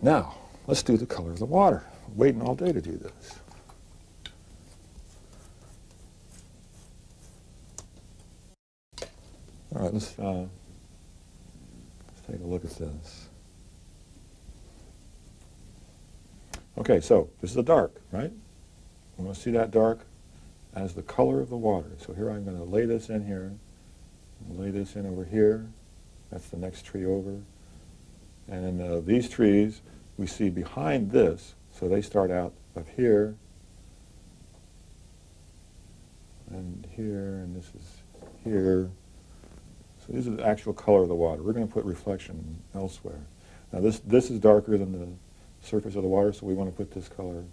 Now, let's do the color of the water. I'm waiting all day to do this. All right, let's take a look at this. Okay, so this is a dark, right? We want to see that dark as the color of the water. So here I'm going to lay this in here, lay this in over here. That's the next tree over. And in these trees, we see behind this, so they start out up here, and here, and this is here. So these are the actual color of the water. We're going to put reflection elsewhere. Now this is darker than the surface of the water, so we want to put this color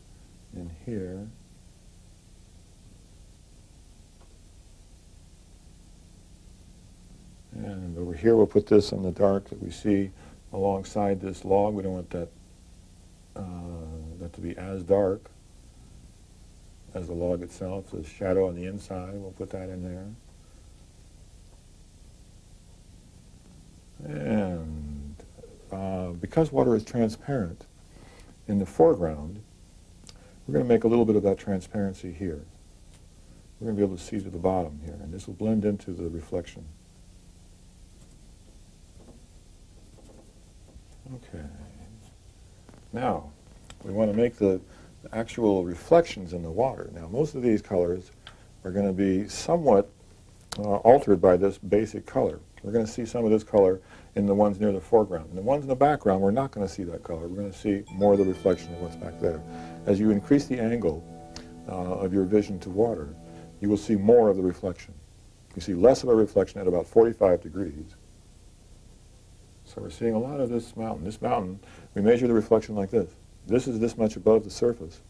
in here. And over here we'll put this in the dark that we see alongside this log. We don't want that to be as dark as the log itself. The shadow on the inside, we'll put that in there. And because water is transparent in the foreground, we're going to make a little bit of that transparency here. We're going to be able to see to the bottom here, and this will blend into the reflection. Okay. Now, we want to make the actual reflections in the water. Now, most of these colors are going to be somewhat altered by this basic color. We're going to see some of this color in the ones near the foreground. And the ones in the background, we're not going to see that color. We're going to see more of the reflection of what's back there. As you increase the angle of your vision to water, you will see more of the reflection. You see less of a reflection at about 45 degrees. So we're seeing a lot of this mountain. This mountain, we measure the reflection like this. This is this much above the surface.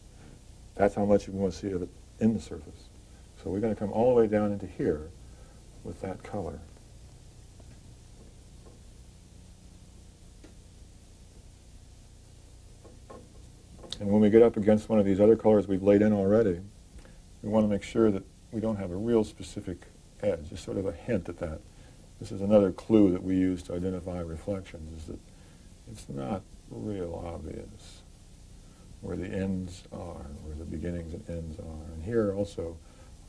That's how much you want to see of it in the surface. So we're going to come all the way down into here with that color. And when we get up against one of these other colors we've laid in already, we want to make sure that we don't have a real specific edge, just sort of a hint at that. This is another clue that we use to identify reflections, is that it's not real obvious where the ends are, where the beginnings and ends are. And here also,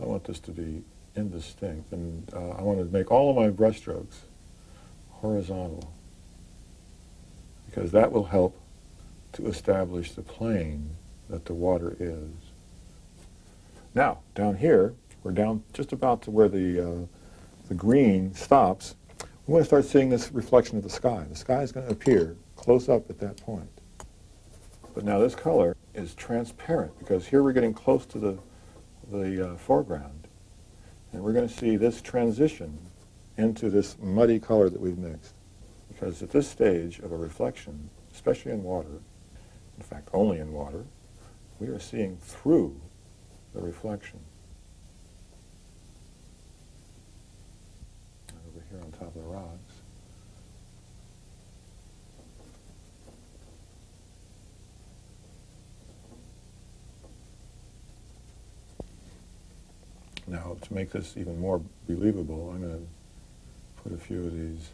I want this to be indistinct, and I want to make all of my brush strokes horizontal, because that will help to establish the plane that the water is. Now, down here, we're down just about to where the green stops. We want to start seeing this reflection of the sky. The sky is going to appear close up at that point. But now this color is transparent, because here we're getting close to the foreground. And we're going to see this transition into this muddy color that we've mixed. Because at this stage of a reflection, especially in water, in fact only in water, we are seeing through the reflection. Over here on top of the rocks. Now, to make this even more believable, I'm going to put a few of these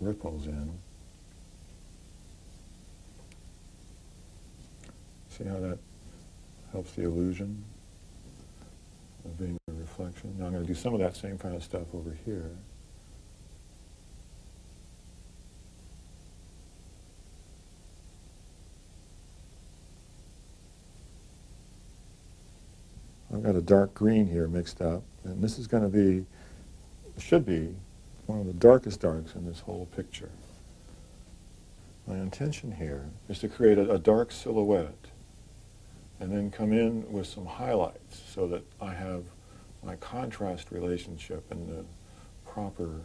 ripples in. See how that helps the illusion of being a reflection? Now I'm going to do some of that same kind of stuff over here. I've got a dark green here mixed up, and this is going to be, should be, one of the darkest darks in this whole picture. My intention here is to create a dark silhouette and then come in with some highlights so that I have my contrast relationship in the proper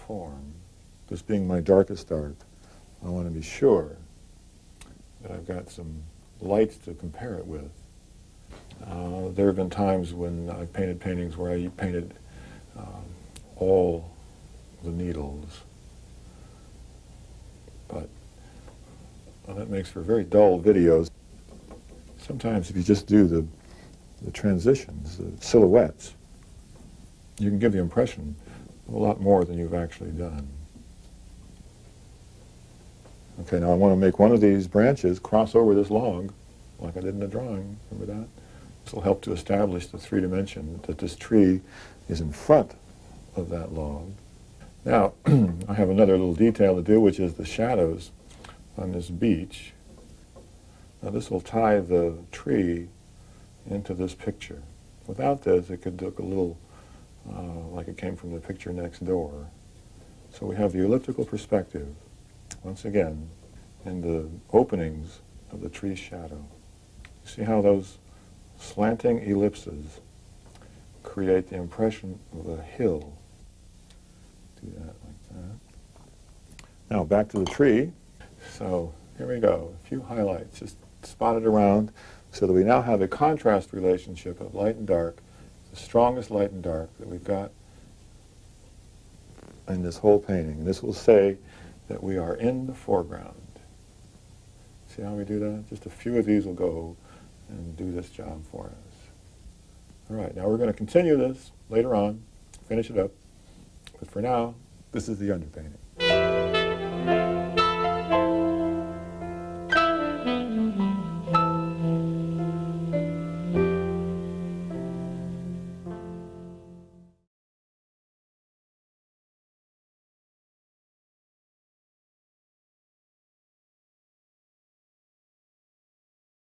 form. This being my darkest dark, I want to be sure that I've got some lights to compare it with. There have been times when I've painted paintings where I painted all the needles, but that makes for very dull videos. Sometimes if you just do the transitions, the silhouettes, you can give the impression of a lot more than you've actually done. Okay, now I want to make one of these branches cross over this log, like I did in the drawing. Remember that? This will help to establish the three dimension, that this tree is in front of that log. Now, I have another little detail to do, which is the shadows on this beach. Now this will tie the tree into this picture. Without this, it could look a little like it came from the picture next door. So we have the elliptical perspective, once again, in the openings of the tree's shadow. See how those slanting ellipses create the impression of a hill. Do that like that. Now back to the tree. So here we go, a few highlights just spotted around so that we now have a contrast relationship of light and dark, the strongest light and dark that we've got in this whole painting. And this will say that we are in the foreground. See how we do that? Just a few of these will go and do this job for us. All right, now we're going to continue this later on, finish it up. But for now, this is the underpainting.